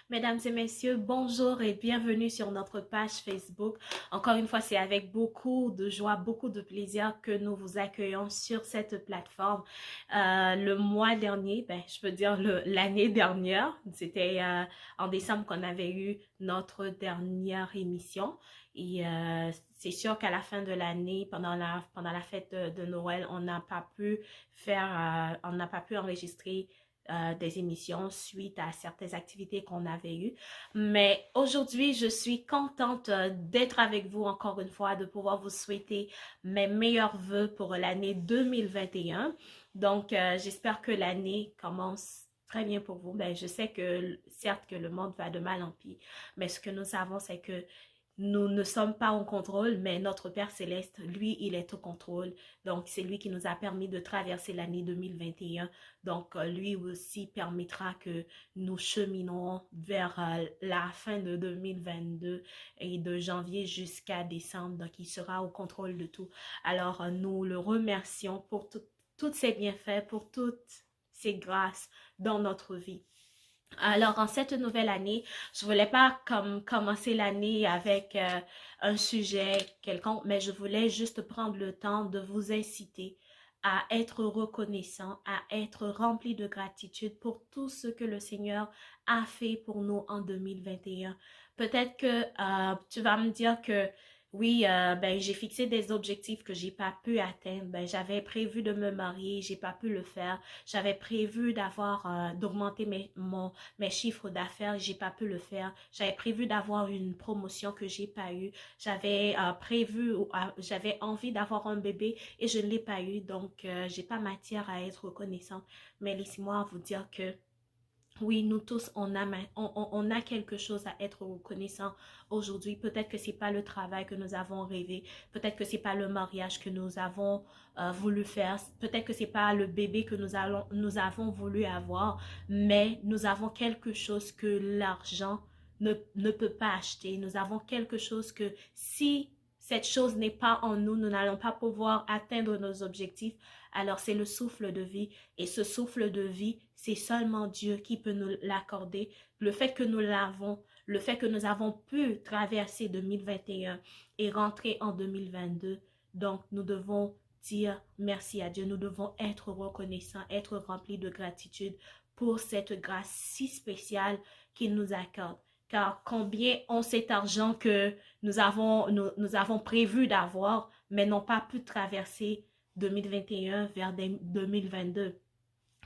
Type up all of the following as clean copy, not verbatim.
Mesdames et messieurs, bonjour et bienvenue sur notre page Facebook. Encore une fois, c'est avec beaucoup de joie, beaucoup de plaisir que nous vous accueillons sur cette plateforme. Le mois dernier, je peux dire l'année dernière, c'était en décembre qu'on avait eu notre dernière émission. Et c'est sûr qu'à la fin de l'année, pendant la fête de Noël, on n'a pas pu enregistrer des émissions suite à certaines activités qu'on avait eues. Mais aujourd'hui, je suis contente d'être avec vous encore une fois, de pouvoir vous souhaiter mes meilleurs vœux pour l'année 2021. Donc, j'espère que l'année commence très bien pour vous. Je sais que certes que le monde va de mal en pis, mais ce que nous savons, c'est que nous ne sommes pas en contrôle, mais notre Père Céleste, lui, il est au contrôle. Donc, c'est lui qui nous a permis de traverser l'année 2021. Donc, lui aussi permettra que nous cheminons vers la fin de 2022 et de janvier jusqu'à décembre. Donc, il sera au contrôle de tout. Alors, nous le remercions pour tous ses bienfaits, pour toutes ses grâces dans notre vie. Alors, en cette nouvelle année, je voulais pas commencer l'année avec un sujet quelconque, mais je voulais juste prendre le temps de vous inciter à être reconnaissant, à être rempli de gratitude pour tout ce que le Seigneur a fait pour nous en 2021. Peut-être que tu vas me dire que oui, j'ai fixé des objectifs que j'ai pas pu atteindre. J'avais prévu de me marier, j'ai pas pu le faire. J'avais prévu d'augmenter mes chiffres d'affaires, j'ai pas pu le faire. J'avais prévu d'avoir une promotion que j'ai pas eu. J'avais envie d'avoir un bébé et je ne l'ai pas eu. Donc, j'ai pas matière à être reconnaissante. Mais laissez-moi vous dire que oui, nous tous, on a quelque chose à être reconnaissant aujourd'hui. Peut-être que c'est pas le travail que nous avons rêvé. Peut-être que c'est pas le mariage que nous avons voulu faire. Peut-être que c'est pas le bébé que nous avons voulu avoir. Mais nous avons quelque chose que l'argent ne peut pas acheter. Nous avons quelque chose que si cette chose n'est pas en nous, nous n'allons pas pouvoir atteindre nos objectifs. Alors c'est le souffle de vie. Et ce souffle de vie, c'est seulement Dieu qui peut nous l'accorder. Le fait que nous l'avons, le fait que nous avons pu traverser 2021 et rentrer en 2022, donc nous devons dire merci à Dieu. Nous devons être reconnaissants, être remplis de gratitude pour cette grâce si spéciale qu'il nous accorde. Car combien ont cet argent que nous avons prévu d'avoir, mais n'ont pas pu traverser 2021 vers 2022.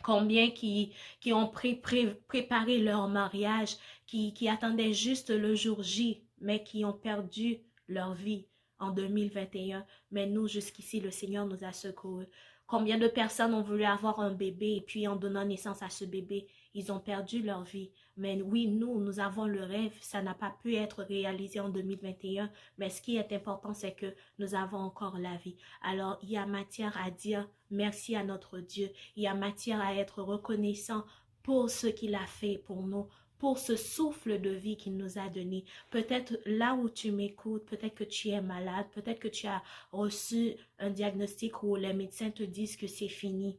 Combien qui ont préparé leur mariage, qui attendaient juste le jour J, mais qui ont perdu leur vie en 2021. Mais nous, jusqu'ici, le Seigneur nous a secourus. Combien de personnes ont voulu avoir un bébé et puis en donnant naissance à ce bébé, ils ont perdu leur vie. Mais oui, nous avons le rêve, ça n'a pas pu être réalisé en 2021, mais ce qui est important, c'est que nous avons encore la vie. Alors, il y a matière à dire merci à notre Dieu. Il y a matière à être reconnaissant pour ce qu'il a fait pour nous, pour ce souffle de vie qu'il nous a donné. Peut-être là où tu m'écoutes, peut-être que tu es malade, peut-être que tu as reçu un diagnostic où les médecins te disent que c'est fini.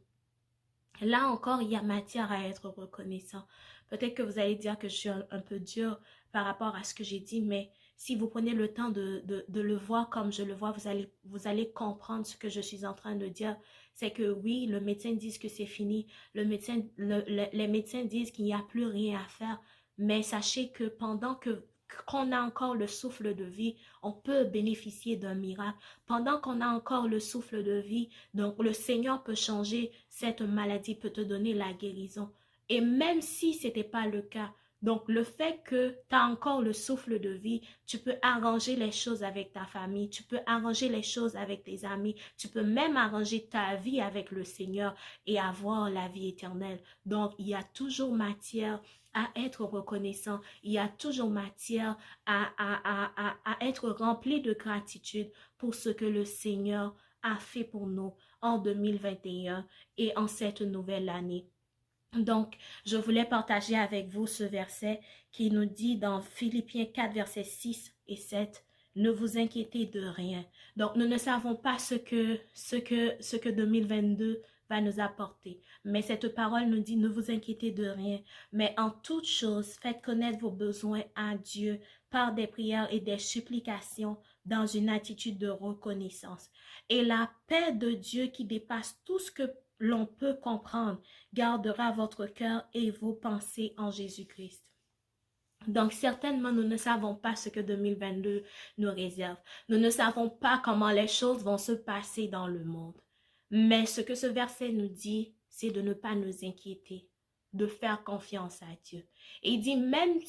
Là encore, il y a matière à être reconnaissant. Peut-être que vous allez dire que je suis un peu dure par rapport à ce que j'ai dit, mais si vous prenez le temps de le voir comme je le vois, vous allez comprendre ce que je suis en train de dire. C'est que oui, le médecin dit que c'est fini, les médecins disent qu'il n'y a plus rien à faire, mais sachez que pendant qu'on a encore le souffle de vie, on peut bénéficier d'un miracle. Pendant qu'on a encore le souffle de vie, donc le Seigneur peut changer cette maladie, peut te donner la guérison. Et même si ce n'était pas le cas, donc le fait que tu as encore le souffle de vie, tu peux arranger les choses avec ta famille, tu peux arranger les choses avec tes amis, tu peux même arranger ta vie avec le Seigneur et avoir la vie éternelle. Donc il y a toujours matière à être reconnaissant, il y a toujours matière à être rempli de gratitude pour ce que le Seigneur a fait pour nous en 2021 et en cette nouvelle année. Donc, je voulais partager avec vous ce verset qui nous dit dans Philippiens 4, versets 6 et 7, ne vous inquiétez de rien. Donc, nous ne savons pas ce que 2022 va nous apporter. Mais cette parole nous dit, ne vous inquiétez de rien, mais en toute chose, faites connaître vos besoins à Dieu par des prières et des supplications dans une attitude de reconnaissance. Et la paix de Dieu qui dépasse tout ce que l'on peut comprendre gardera votre cœur et vos pensées en Jésus-Christ. Donc, certainement, nous ne savons pas ce que 2022 nous réserve. Nous ne savons pas comment les choses vont se passer dans le monde. Mais ce que ce verset nous dit, c'est de ne pas nous inquiéter, de faire confiance à Dieu. Et il dit, même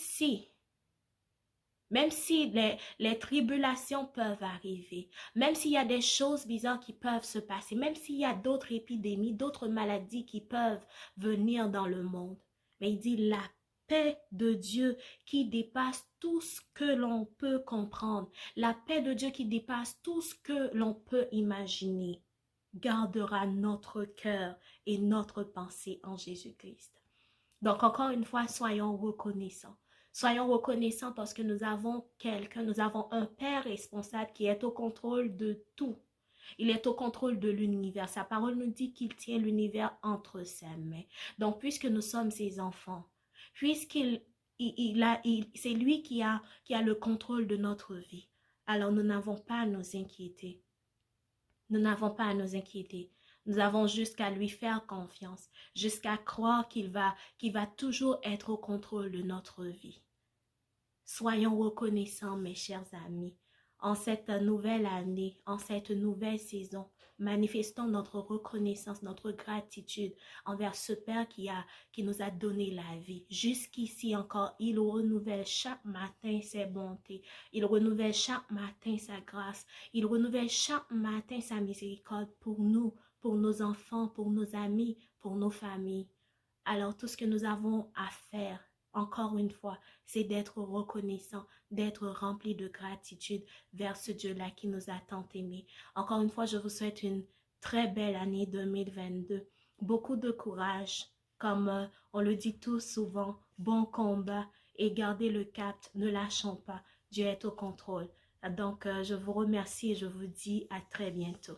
si les tribulations peuvent arriver, même s'il y a des choses bizarres qui peuvent se passer, même s'il y a d'autres épidémies, d'autres maladies qui peuvent venir dans le monde, mais il dit la paix de Dieu qui dépasse tout ce que l'on peut comprendre, la paix de Dieu qui dépasse tout ce que l'on peut imaginer, gardera notre cœur et notre pensée en Jésus-Christ. Donc, encore une fois, soyons reconnaissants. Soyons reconnaissants parce que nous avons nous avons un Père responsable qui est au contrôle de tout. Il est au contrôle de l'univers. Sa parole nous dit qu'il tient l'univers entre ses mains. Donc, puisque nous sommes ses enfants, puisqu'il c'est lui qui a le contrôle de notre vie, alors nous n'avons pas à nous inquiéter. Nous n'avons pas à nous inquiéter. Nous avons jusqu'à lui faire confiance, jusqu'à croire qu'il va toujours être au contrôle de notre vie. Soyons reconnaissants, mes chers amis. En cette nouvelle année, en cette nouvelle saison, manifestons notre reconnaissance, notre gratitude envers ce Père qui nous a donné la vie. Jusqu'ici encore, il renouvelle chaque matin ses bontés. Il renouvelle chaque matin sa grâce. Il renouvelle chaque matin sa miséricorde pour nous, pour nos enfants, pour nos amis, pour nos familles. Alors tout ce que nous avons à faire, encore une fois, c'est d'être reconnaissant, d'être rempli de gratitude vers ce Dieu-là qui nous a tant aimés. Encore une fois, je vous souhaite une très belle année 2022. Beaucoup de courage, comme on le dit tous souvent, bon combat et gardez le cap, ne lâchons pas. Dieu est au contrôle. Donc, je vous remercie et je vous dis à très bientôt.